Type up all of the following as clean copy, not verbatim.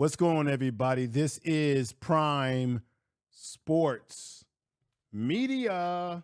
What's going on, everybody? This is Prime Sports Media.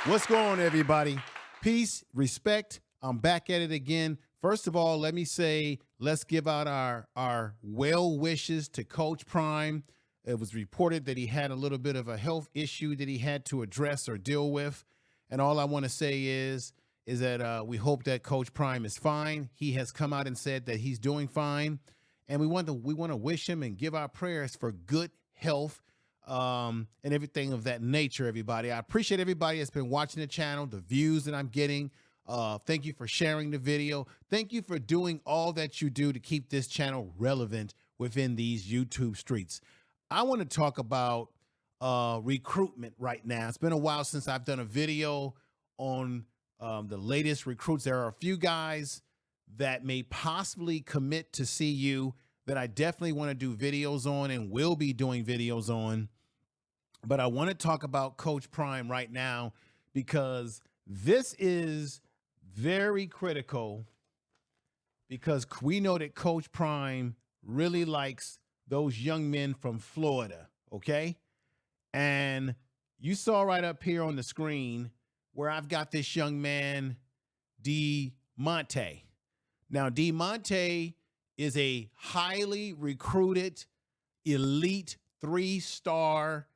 What's going on, everybody? Peace, respect. I'm back at it again. First of all, let me say, let's give out our well wishes to Coach Prime. It was reported that he had a little bit of a health issue that he had to address or deal with. And all I want to say is that we hope that Coach Prime is fine. He has come out and said that he's doing fine. And we want to wish him and give our prayers for good health and everything of that nature, everybody. I appreciate everybody that's been watching the channel, the views that I'm getting. Thank you for sharing the video. Thank you for doing all that you do to keep this channel relevant within these YouTube streets. I want to talk about recruitment right now. It's been a while since I've done a video on the latest recruits. There are a few guys that may possibly commit to CU that I definitely want to do videos on and will be doing videos on. But I want to talk about Coach Prime right now because this is very critical, because we know that Coach Prime really likes those young men from Florida, okay? And you saw right up here on the screen where I've got this young man, Diamonte. Now, Diamonte is a highly recruited, elite 3-star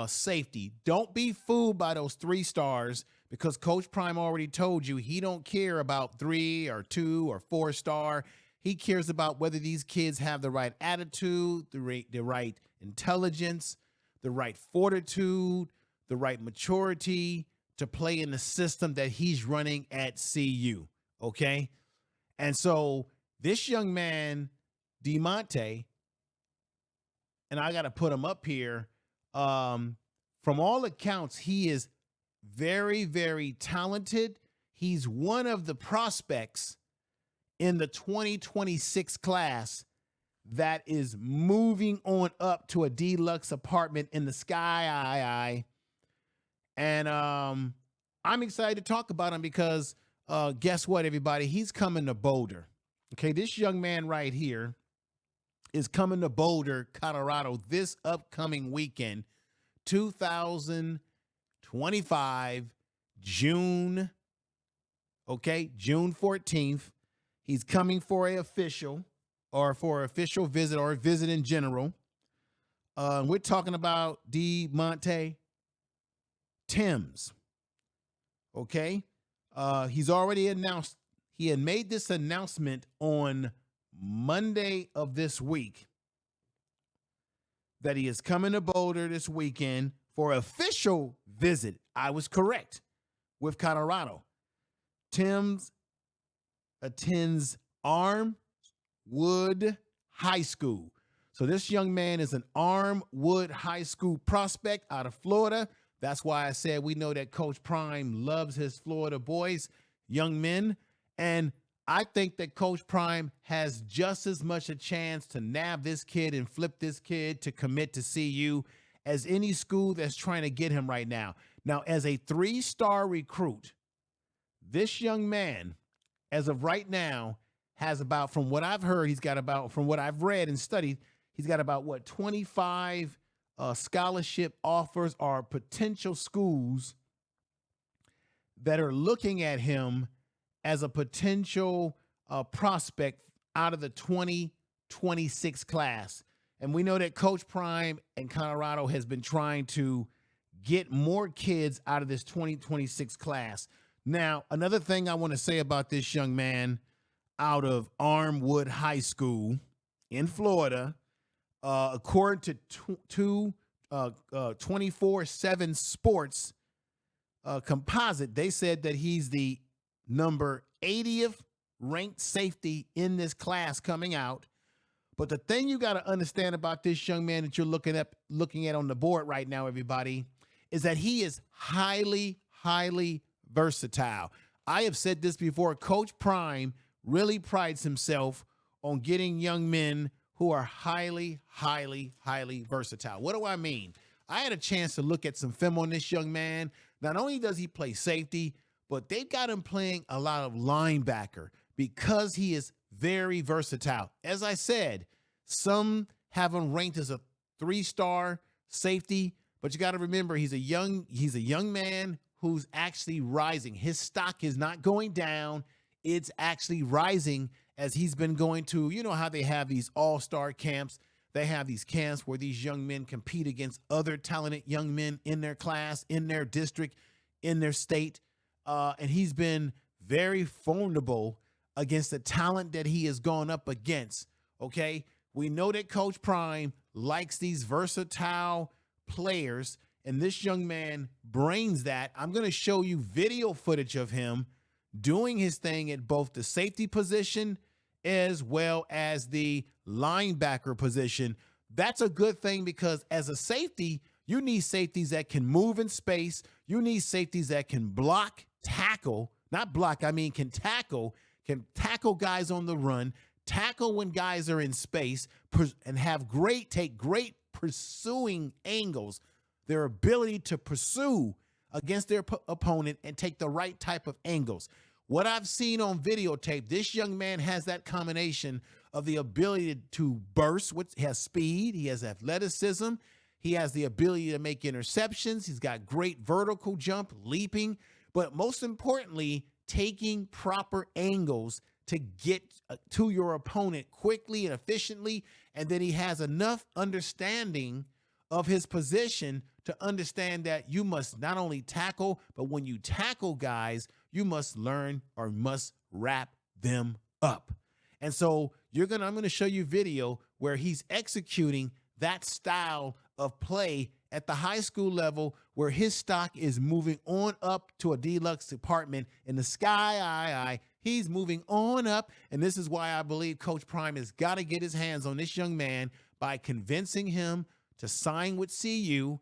safety. Don't be fooled by those 3 stars, because Coach Prime already told you he don't care about 3 or 2 or 4-star. He cares about whether these kids have the right attitude, the right intelligence, the right fortitude, the right maturity to play in the system that he's running at CU, okay? And so this young man, Diamonte, and I got to put him up here, from all accounts, he is very, very talented. He's one of the prospects in the 2026 class that is moving on up to a deluxe apartment in the sky. And I'm excited to talk about him because guess what, everybody? He's coming to Boulder. Okay, this young man right here is coming to Boulder, Colorado this upcoming weekend, 2025, June, okay, June 14th. He's coming for an official visit or a visit in general. We're talking about Diamonte Tims. Okay. He's already announced, he had made this announcement on Monday of this week that he is coming to Boulder this weekend for an official visit. I was correct with Colorado. Tims attends Armwood High School. So this young man is an Armwood High School prospect out of Florida. That's why I said we know that Coach Prime loves his Florida boys, young men. And I think that Coach Prime has just as much a chance to nab this kid and flip this kid to commit to CU as any school that's trying to get him right now. Now, as a 3-star recruit, this young man, as of right now, has about, from what I've heard, he's got about, from what I've read and studied, he's got about, 25 scholarship offers or potential schools that are looking at him as a potential prospect out of the 2026 class. And we know that Coach Prime and Colorado has been trying to get more kids out of this 2026 class. Now, another thing I want to say about this young man out of Armwood High School in Florida, according to 24/7 Sports composite, they said that he's the number 80th ranked safety in this class coming out. But the thing you got to understand about this young man that you're looking at on the board right now, everybody, is that he is highly, highly versatile. I have said this before. Coach Prime really prides himself on getting young men who are highly, highly, highly versatile. What do I mean? I had a chance to look at some film on this young man. Not only does he play safety, but they've got him playing a lot of linebacker because he is very versatile. As I said, some have him ranked as a 3-star safety, but you got to remember he's a young man who's actually rising. His stock is not going down. It's actually rising as he's been going to, you know how they have these all-star camps. They have these camps where these young men compete against other talented young men in their class, in their district, in their state. And he's been very formidable against the talent that he has gone up against. Okay. We know that Coach Prime likes these versatile players, and this young man brings that. I'm going to show you video footage of him doing his thing at both the safety position as well as the linebacker position. That's a good thing because as a safety, you need safeties that can move in space. You need safeties that can block, tackle, not block, I mean can tackle guys on the run, tackle when guys are in space, and take great pursuing angles, their ability to pursue against their opponent and take the right type of angles. What I've seen on videotape, this young man has that combination of the ability to burst, he has speed, he has athleticism, he has the ability to make interceptions, he's got great vertical jump, leaping, but most importantly, taking proper angles to get to your opponent quickly and efficiently. And then he has enough understanding of his position to understand that you must not only tackle, but when you tackle guys, you must learn or must wrap them up. And so I'm going to show you video where he's executing that style of play at the high school level, where his stock is moving on up to a deluxe department in the sky. He's moving on up. And this is why I believe Coach Prime has got to get his hands on this young man by convincing him to sign with CU.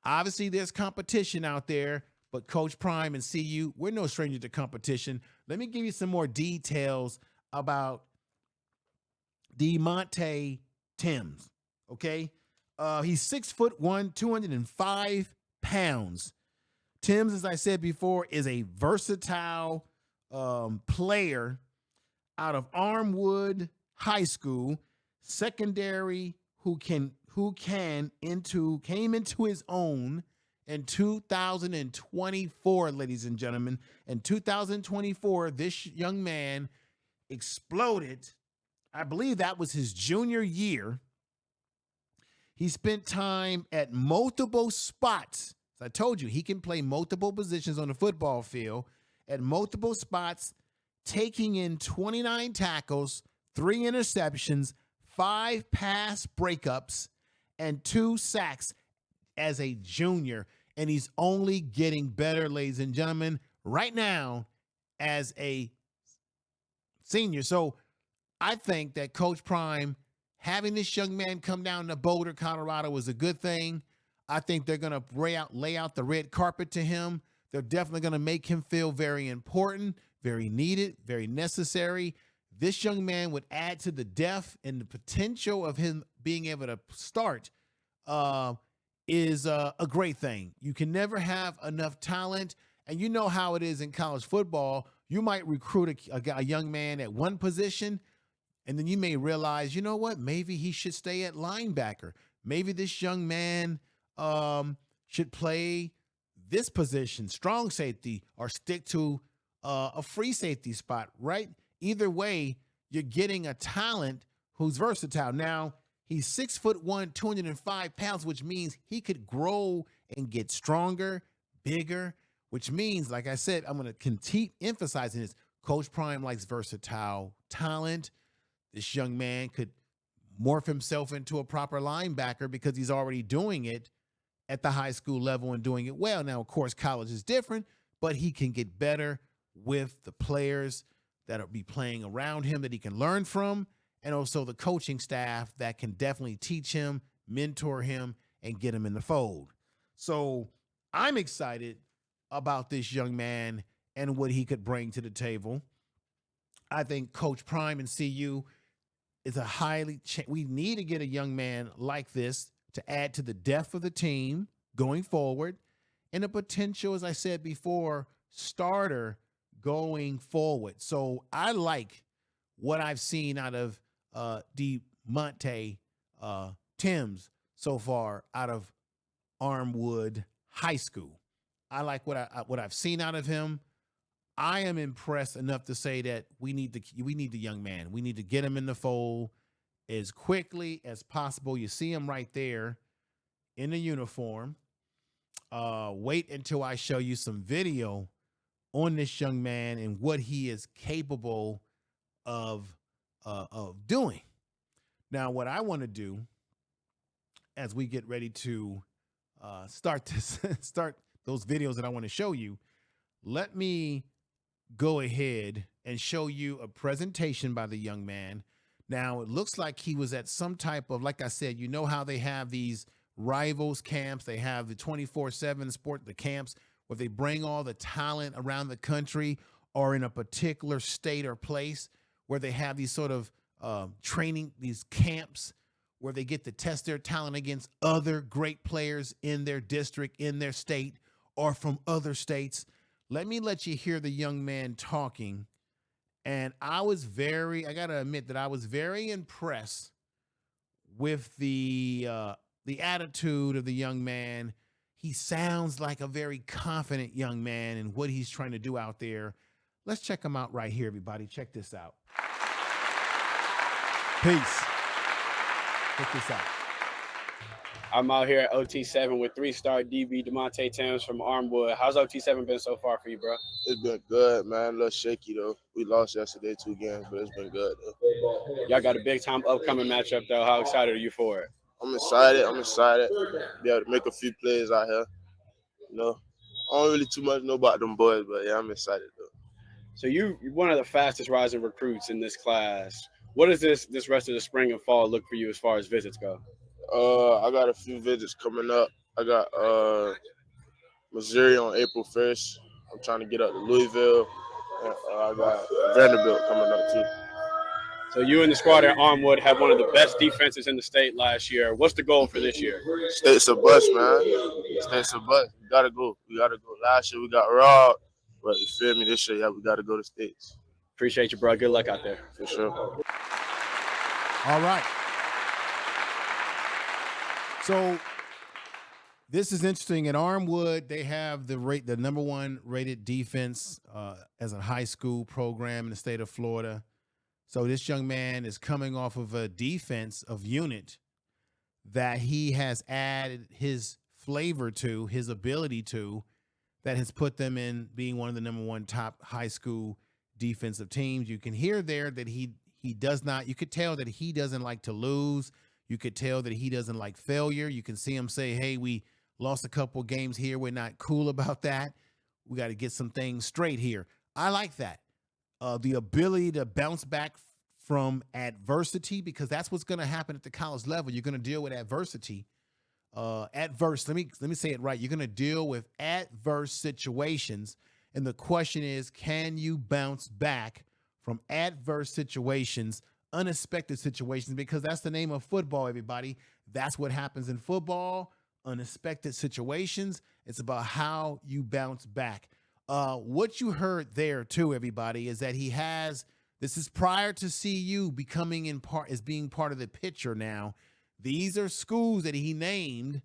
Obviously, there's competition out there, but Coach Prime and CU, we're no stranger to competition. Let me give you some more details about Diamonte Tims, okay? He's 6'1", 205 pounds. Tims, as I said before, is a versatile player out of Armwood High School, secondary, who came into his own in 2024, ladies and gentlemen. In 2024, this young man exploded. I believe that was his junior year. He spent time at multiple spots. As I told you, he can play multiple positions on the football field at multiple spots, taking in 29 tackles, 3 interceptions, 5 pass breakups, and 2 sacks as a junior. And he's only getting better, ladies and gentlemen, right now as a senior. So I think that Coach Prime having this young man come down to Boulder, Colorado was a good thing. I think they're going to lay out the red carpet to him. They're definitely going to make him feel very important, very needed, very necessary. This young man would add to the depth, and the potential of him being able to start is a great thing. You can never have enough talent, and you know how it is in college football. You might recruit a young man at one position, and then you may realize, you know what, maybe he should stay at linebacker. Maybe this young man should play this position, strong safety, or stick to a free safety spot, right? Either way, you're getting a talent who's versatile. Now, he's 6'1", 205 pounds, which means he could grow and get stronger, bigger, which means, like I said, I'm going to continue emphasizing this. Coach Prime likes versatile talent. This young man could morph himself into a proper linebacker because he's already doing it at the high school level and doing it well. Now, of course, college is different, but he can get better with the players that will be playing around him that he can learn from, and also the coaching staff that can definitely teach him, mentor him, and get him in the fold. So I'm excited about this young man and what he could bring to the table. I think Coach Prime and CU is we need to get a young man like this to add to the depth of the team going forward, and the potential, as I said before, starter going forward. So I like what I've seen out of Diamonte Tims so far out of Armwood High School. I like what I've seen out of him. I am impressed enough to say that we need the young man. We need to get him in the fold as quickly as possible. You see him right there in the uniform. Wait until I show you some video on this young man and what he is capable of doing. Now, what I want to do as we get ready to start those videos that I want to show you, let me go ahead and show you a presentation by the young man. Now, it looks like he was at some type of, like I said, you know how they have these rivals camps. They have the 24/7 the camps where they bring all the talent around the country or in a particular state or place where they have these sort of training, these camps where they get to test their talent against other great players in their district, in their state, or from other states. Let me let you hear the young man talking. And I got to admit that I was very impressed with the attitude of the young man. He sounds like a very confident young man in what he's trying to do out there. Let's check him out right here, everybody. Check this out. Peace. Check this out. I'm out here at OT7 with 3-star DB Diamonte Tims from Armwood. How's OT7 been so far for you, bro? It's been good, man. A little shaky, though. We lost yesterday 2 games, but it's been good, though. Y'all got a big-time upcoming matchup, though. How excited are you for it? I'm excited. Be able to make a few plays out here. You know, I don't really too much know about them boys, but, yeah, I'm excited, though. So you're one of the fastest rising recruits in this class. What does this rest of the spring and fall look for you as far as visits go? I got a few visits coming up. I got Missouri on April 1st. I'm trying to get up to Louisville. And, I got Vanderbilt coming up too. So you and the squad at Armwood have one of the best defenses in the state last year. What's the goal for this year? State's a bust, man. State's a bust. We gotta go. Last year we got robbed, but you feel me? This year, yeah, we gotta go to States. Appreciate you, bro. Good luck out there. For sure. All right. So this is interesting. At Armwood, they have the number 1 rated defense as a high school program in the state of Florida. So this young man is coming off of a defense of unit that he has added his flavor to, his ability to, that has put them in being one of the number 1 top high school defensive teams. You can hear there that he does not, you could tell that he doesn't like to lose. You could tell that he doesn't like failure. You can see him say, hey, we lost a couple games here. We're not cool about that. We got to get some things straight here. I like that. The ability to bounce back from adversity, because that's what's going to happen at the college level. You're going to deal with adversity. Let me say it right. You're going to deal with adverse situations. And the question is, can you bounce back from adverse situations, unexpected situations? Because that's the name of football, everybody. That's what happens in football, unexpected situations. It's about how you bounce back. What you heard there too, everybody, is that this is prior to CU becoming being part of the picture now. These are schools that he named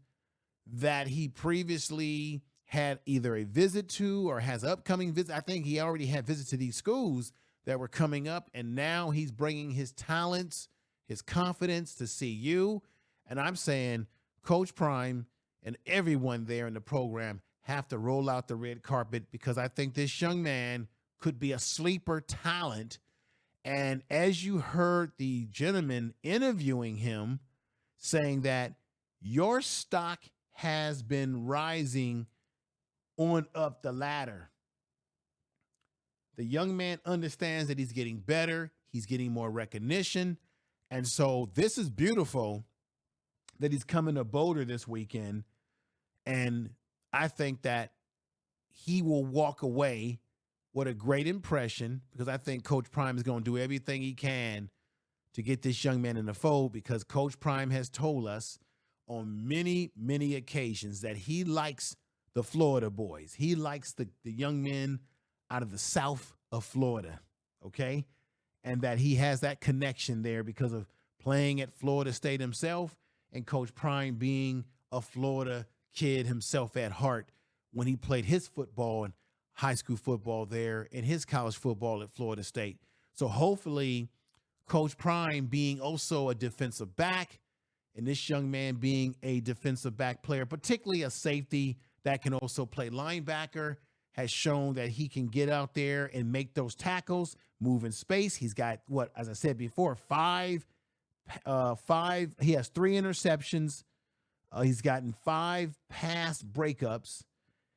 that he previously had either a visit to or has upcoming visit. I think he already had visits to these schools that were coming up, and now he's bringing his talents, his confidence to CU. And I'm saying Coach Prime and everyone there in the program have to roll out the red carpet, because I think this young man could be a sleeper talent. And as you heard the gentleman interviewing him saying that your stock has been rising on up the ladder. The young man understands that he's getting better. He's getting more recognition. And so this is beautiful that he's coming to Boulder this weekend. And I think that he will walk away with a great impression, because I think Coach Prime is going to do everything he can to get this young man in the fold, because Coach Prime has told us on many, many occasions that he likes the Florida boys. He likes the young men out of the south of Florida, okay? And that he has that connection there because of playing at Florida State himself and Coach Prime being a Florida kid himself at heart when he played his football and high school football there and his college football at Florida State. So hopefully Coach Prime being also a defensive back and this young man being a defensive back player, particularly a safety that can also play linebacker, has shown that he can get out there and make those tackles, move in space. He's got, what, as I said before, five. He has 3 interceptions. He's gotten 5 pass breakups.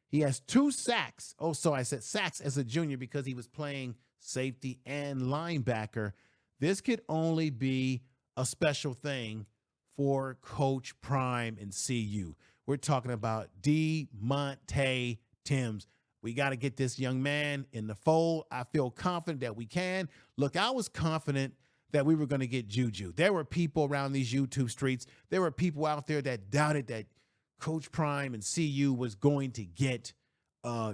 He has 2 sacks. Oh, so I said sacks as a junior because he was playing safety and linebacker. This could only be a special thing for Coach Prime and CU. We're talking about Diamonte Tims. We got to get this young man in the fold. I feel confident that we can. Look, I was confident that we were going to get Juju. There were people around these YouTube streets. There were people out there that doubted that Coach Prime and CU was going to get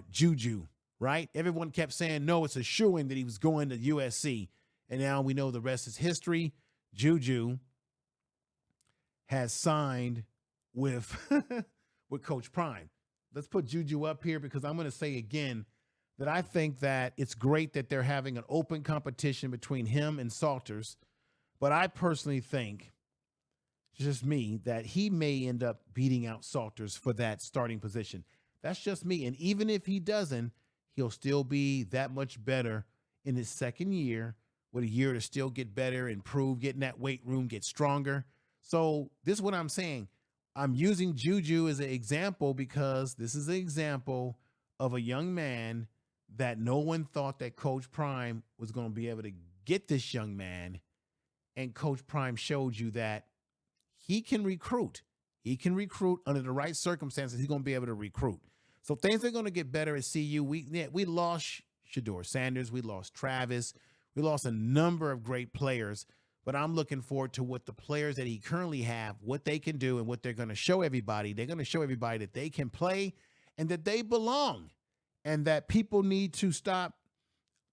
Juju, right? Everyone kept saying, no, it's a shoo-in that he was going to USC. And now we know the rest is history. Juju has signed with, with Coach Prime. Let's put Juju up here because I'm going to say again that I think that it's great that they're having an open competition between him and Salters. But I personally think, just me, that he may end up beating out Salters for that starting position. That's just me. And even if he doesn't, he'll still be that much better in his second year, with a year to still get better, improve, get in that weight room, get stronger. So this is what I'm saying. I'm using Juju as an example because this is an example of a young man that no one thought that Coach Prime was going to be able to get this young man. And Coach Prime showed you that he can recruit. He can recruit under the right circumstances. He's going to be able to recruit. So things are going to get better at CU. We lost Deion Sanders. We lost Travis. We lost a number of great players. But I'm looking forward to what the players that he currently have, what they can do and what they're going to show everybody. They're going to show everybody that they can play and that they belong. And that people need to stop,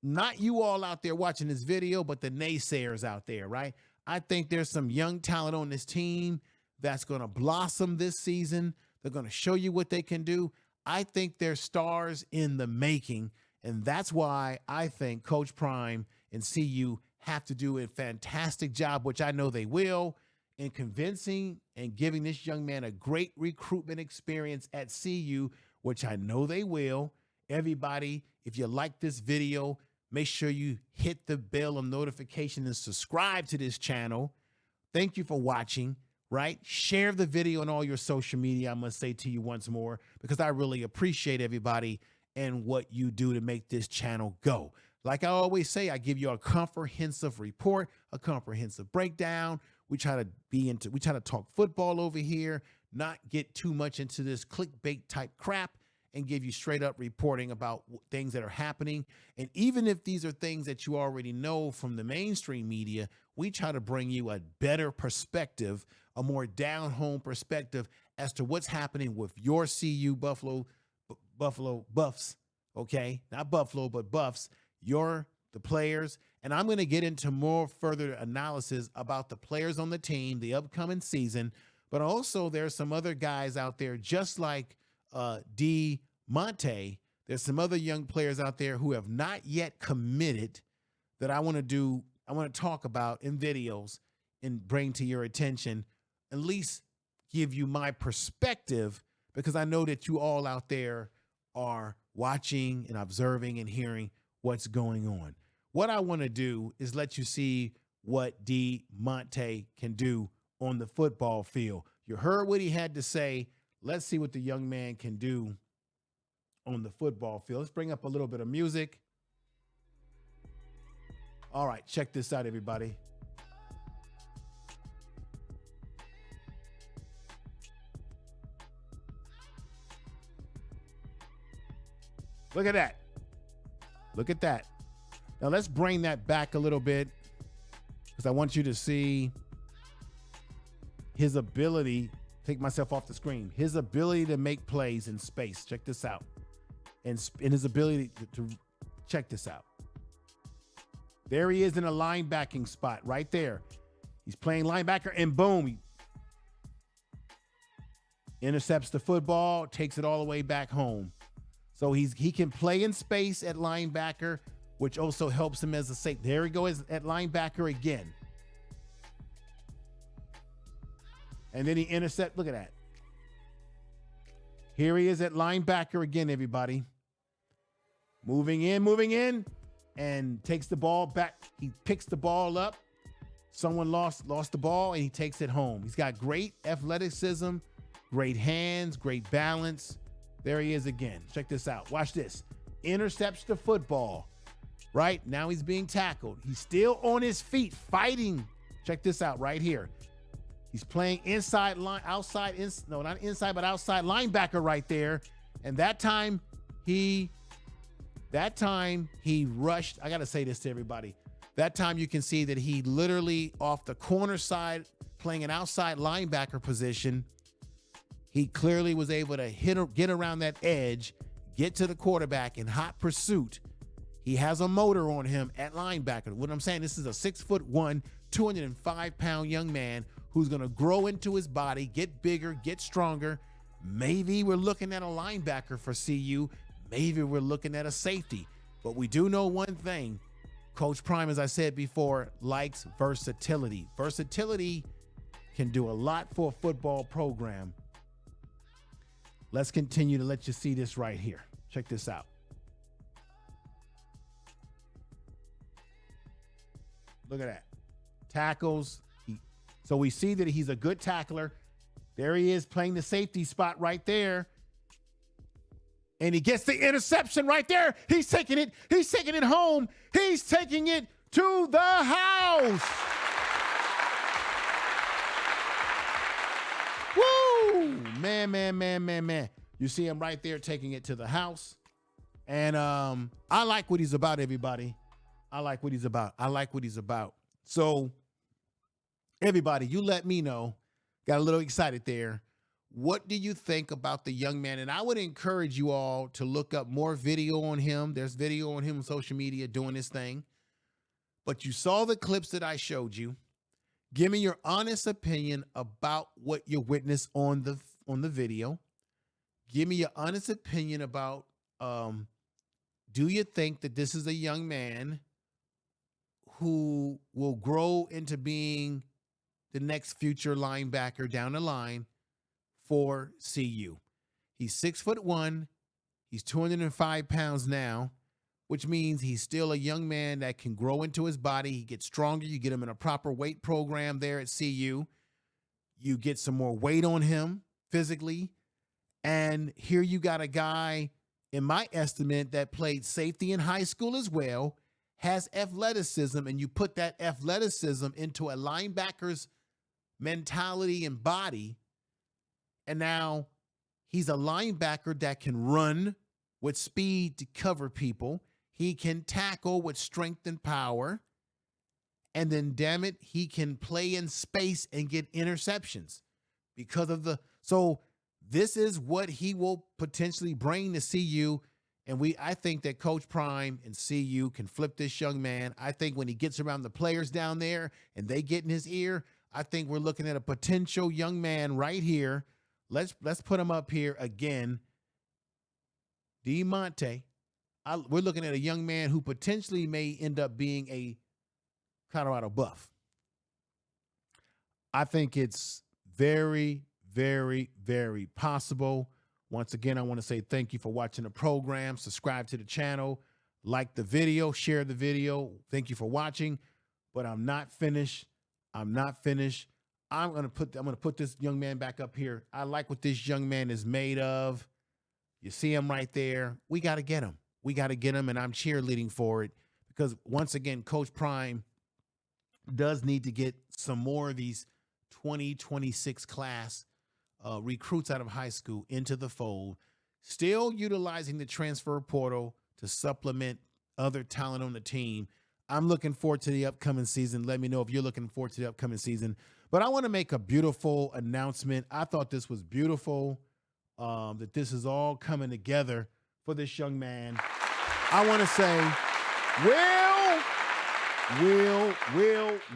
not you all out there watching this video, but the naysayers out there, right? I think there's some young talent on this team that's going to blossom this season. They're going to show you what they can do. I think they're stars in the making. And that's why I think Coach Prime and CU have to do a fantastic job, which I know they will, in convincing and giving this young man a great recruitment experience at CU, which I know they will. Everybody, if you like this video, make sure you hit the bell of notification and subscribe to this channel. Thank you for watching, right? Share the video on all your social media, I must say to you once more, because I really appreciate everybody and what you do to make this channel go. Like I always say, I give you a comprehensive report, a comprehensive breakdown. We try to talk football over here, not get too much into this clickbait type crap, and give you straight up reporting about things that are happening. And even if these are things that you already know from the mainstream media, we try to bring you a better perspective, a more down home perspective as to what's happening with your CU Buffalo Buffs, okay? Not Buffalo, but Buffs, the players. And I'm going to get into more further analysis about the players on the team, the upcoming season, but also there's some other guys out there just like Diamonte. There's some other young players out there who have not yet committed that I want to talk about in videos and bring to your attention, at least give you my perspective, because I know that you all out there are watching and observing and hearing what's going on. What I want to do is let you see what Diamonte can do on the football field. You heard what he had to say. Let's see what the young man can do on the football field. Let's bring up a little bit of music. All right, check this out, everybody. Look at that. Look at that. Now let's bring that back a little bit because I want you to see his ability take myself off the screen. His ability to make plays in space. Check this out. And his ability to check this out. There he is in a linebacking spot right there. He's playing linebacker, and boom, he intercepts the football, takes it all the way back home. So he can play in space at linebacker, which also helps him as a safety. There he goes at linebacker again. And then he intercepts. Look at that. Here he is at linebacker again, everybody. Moving in, and takes the ball back. He picks the ball up. Someone lost the ball, and he takes it home. He's got great athleticism, great hands, great balance. There he is again. Check this out. Watch this. Intercepts the football. Right? Now he's being tackled. He's still on his feet fighting. Check this out right here. He's playing outside linebacker right there. And that time he rushed. I got to say this to everybody. That time you can see that he literally off the corner side, playing an outside linebacker position, he clearly was able to get around that edge, get to the quarterback in hot pursuit. He has a motor on him at linebacker. What I'm saying, this is a 6'1", 205-pound young man who's going to grow into his body, get bigger, get stronger. Maybe we're looking at a linebacker for CU. Maybe we're looking at a safety. But we do know one thing. Coach Prime, as I said before, likes versatility. Versatility can do a lot for a football program. Let's continue to let you see this right here. Check this out. Look at that. Tackles. So we see that he's a good tackler. There he is playing the safety spot right there. And he gets the interception right there. He's taking it. He's taking it home. He's taking it to the house. Woo! Man. You see him right there taking it to the house. And I like what he's about, everybody. I like what he's about. So, everybody, you let me know. Got a little excited there. What do you think about the young man? And I would encourage you all to look up more video on him. There's video on him on social media doing this thing. But you saw the clips that I showed you. Give me your honest opinion about what you witnessed on the video. Give me your honest opinion about, do you think that this is a young man who will grow into being the next future linebacker down the line for CU? He's 6'1". He's 205 pounds now, which means he's still a young man that can grow into his body. He gets stronger. You get him in a proper weight program there at CU. You get some more weight on him physically. And here you got a guy, in my estimate, that played safety in high school as well, has athleticism, and you put that athleticism into a linebacker's mentality and body, and now he's a linebacker that can run with speed to cover people. He can tackle with strength and power. And then, damn it, he can play in space and get interceptions because of so this is what he will potentially bring to CU. And I think that Coach Prime and CU can flip this young man. I think when he gets around the players down there and they get in his ear, I think we're looking at a potential young man right here. Let's put him up here again. Diamonte. We're looking at a young man who potentially may end up being a Colorado Buff. I think it's very, very, very possible. Once again, I want to say thank you for watching the program. Subscribe to the channel, like the video, share the video. Thank you for watching. But I'm not finished. I'm gonna put this young man back up here. I like what this young man is made of. You see him right there. We got to get him. And I'm cheerleading for it because once again, Coach Prime does need to get some more of these 2026 class recruits out of high school into the fold, still utilizing the transfer portal to supplement other talent on the team. I'm looking forward to the upcoming season. Let me know if you're looking forward to the upcoming season. But I want to make a beautiful announcement. I thought this was beautiful, that this is all coming together for this young man. I want to say,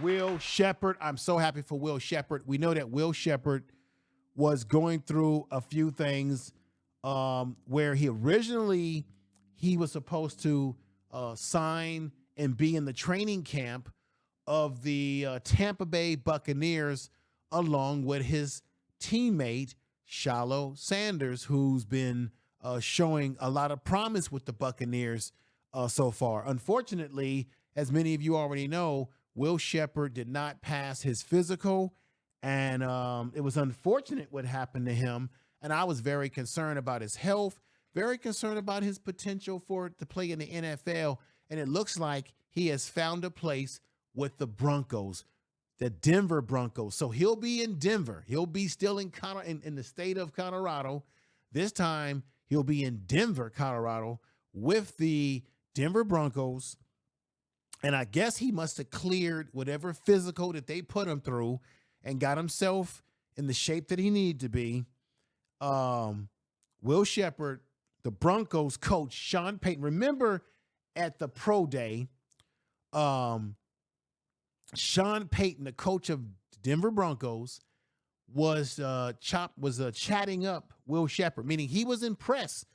Will Shepard. I'm so happy for Will Shepard. We know that Will Shepard was going through a few things where he was supposed to sign and be in the training camp of the Tampa Bay Buccaneers along with his teammate Deion Sanders, who's been showing a lot of promise with the Buccaneers so far. Unfortunately, as many of you already know, Will Shepard did not pass his physical, and it was unfortunate what happened to him. And I was very concerned about his health, very concerned about his potential to play in the NFL. And it looks like he has found a place with the Broncos, the Denver Broncos. So he'll be in Denver. He'll be still in the state of Colorado. This time he'll be in Denver, Colorado, with the Denver Broncos. And I guess he must have cleared whatever physical that they put him through and got himself in the shape that he needed to be. Will Shepard, the Broncos coach, Sean Payton. Remember at the pro day, Sean Payton, the coach of Denver Broncos, was chatting up Will Shepard, meaning he was impressed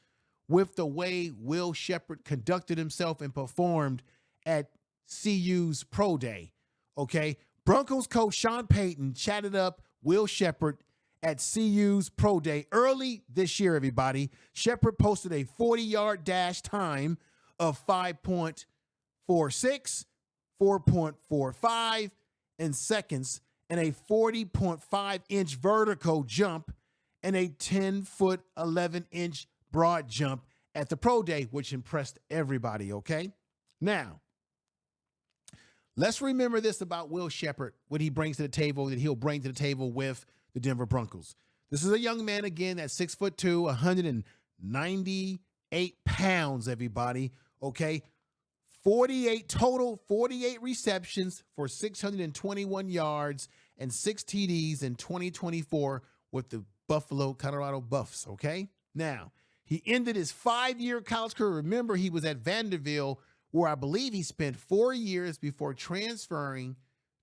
with the way Will Shepard conducted himself and performed at CU's pro day. Okay. Broncos coach Sean Payton chatted up Will Shepard at CU's pro day early this year, everybody. Shepard posted a 40-yard dash time of 5.46, 4.45 in seconds, and a 40.5-inch vertical jump and a 10-foot, 11-inch broad jump at the pro day, which impressed everybody, okay? Now, let's remember this about Will Shepard, what he brings to the table, that he'll bring to the table with the Denver Broncos. This is a young man, again, that's 6'2", 198 pounds, everybody, okay? 48 receptions for 621 yards and 6 TDs in 2024 with the Colorado Buffs, okay? Now, he ended his 5-year college career. Remember, he was at Vanderbilt, where I believe he spent 4 years before transferring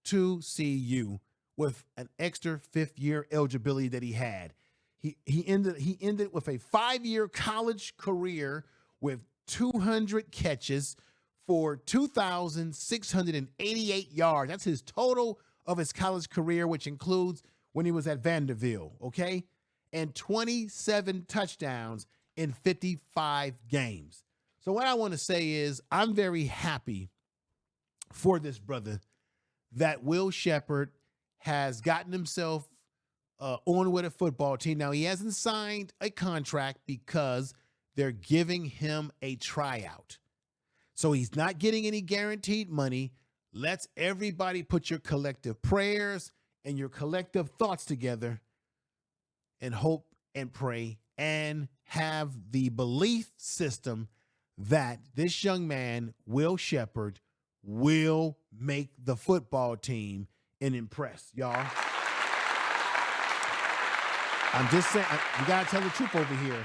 to CU with an extra 5th-year eligibility that he had. He ended with a 5-year college career with 200 catches for 2,688 yards. That's his total of his college career, which includes when he was at Vanderbilt, okay? And 27 touchdowns in 55 games. So what I want to say is I'm very happy for this brother that Will Shepard has gotten himself on with a football team. Now, he hasn't signed a contract because they're giving him a tryout. So he's not getting any guaranteed money. Let's everybody put your collective prayers and your collective thoughts together and hope and pray and have the belief system that this young man, Will Shepard, will make the football team and impress, y'all. I'm just saying, you got to tell the truth over here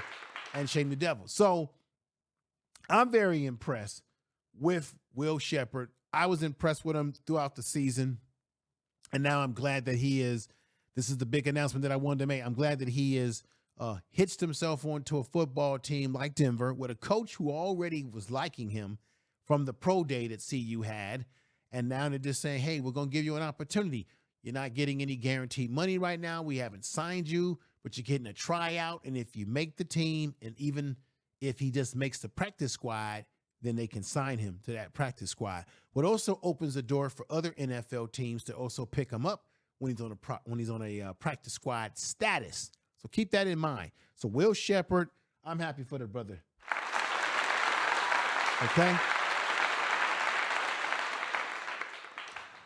and shame the devil. So I'm very impressed with Will Shepard. I was impressed with him throughout the season. And now I'm glad that this is the big announcement that I wanted to make. I'm glad that he is hitched himself onto a football team like Denver with a coach who already was liking him from the pro day that CU had. And now they're just saying, hey, we're going to give you an opportunity. You're not getting any guaranteed money right now. We haven't signed you, but you're getting a tryout. And if you make the team, and even if he just makes the practice squad, then they can sign him to that practice squad. What also opens the door for other NFL teams to also pick him up when he's on a practice squad status. So keep that in mind. So Will Shepard, I'm happy for the brother. Okay.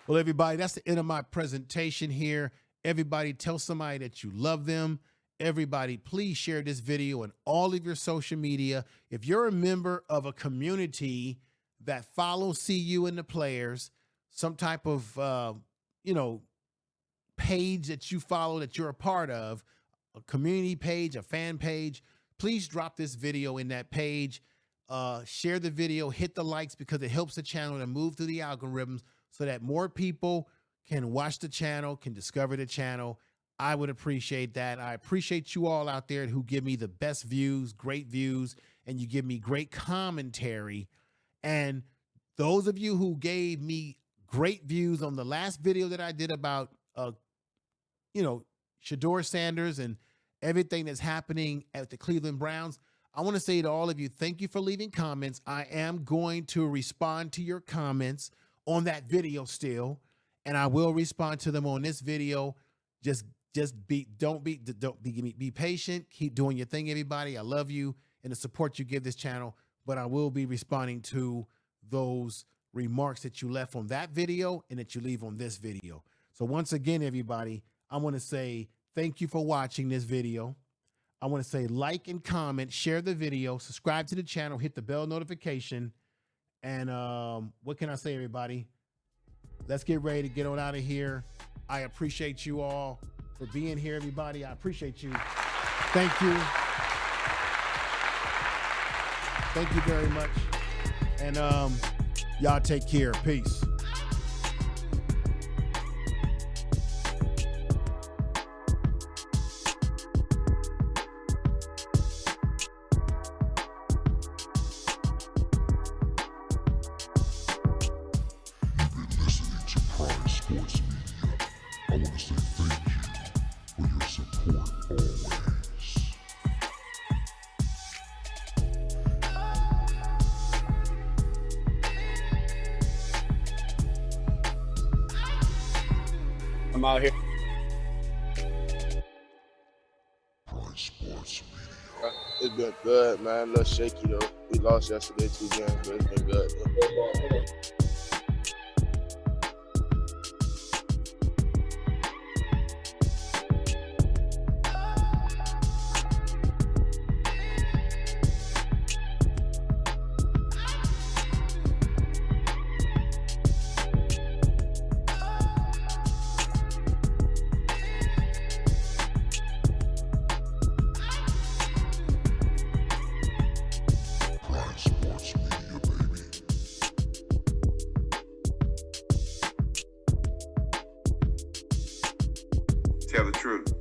Well, everybody, that's the end of my presentation here. Everybody, tell somebody that you love them. Everybody, please share this video on all of your social media. If you're a member of a community that follows CU and the players, some type of, page that you follow, that you're a part of, a community page, a fan page, please drop this video in that page. Share the video, hit the likes, because it helps the channel to move through the algorithms so that more people can watch the channel, can discover the channel. I would appreciate that. I appreciate you all out there who give me the best views, great views, and you give me great commentary. And those of you who gave me great views on the last video that I did about, Deion Sanders and everything that's happening at the Cleveland Browns, I want to say to all of you, thank you for leaving comments. I am going to respond to your comments on that video still, and I will respond to them on this video. Be patient. Keep doing your thing, everybody. I love you and the support you give this channel, but I will be responding to those remarks that you left on that video and that you leave on this video. So once again, everybody, I want to say thank you for watching this video. I want to say like and comment, share the video, subscribe to the channel, hit the bell notification. And what can I say, everybody? Let's get ready to get on out of here. I appreciate you all for being here, everybody. I appreciate you. Thank you. Thank you very much. And y'all take care. Peace. Sports Media. I want to say thank you for your support always. I'm out here. Pride Sports Media. It's been good, man. A little shaky though. We lost yesterday 2 games, but it's been good. Tell the truth.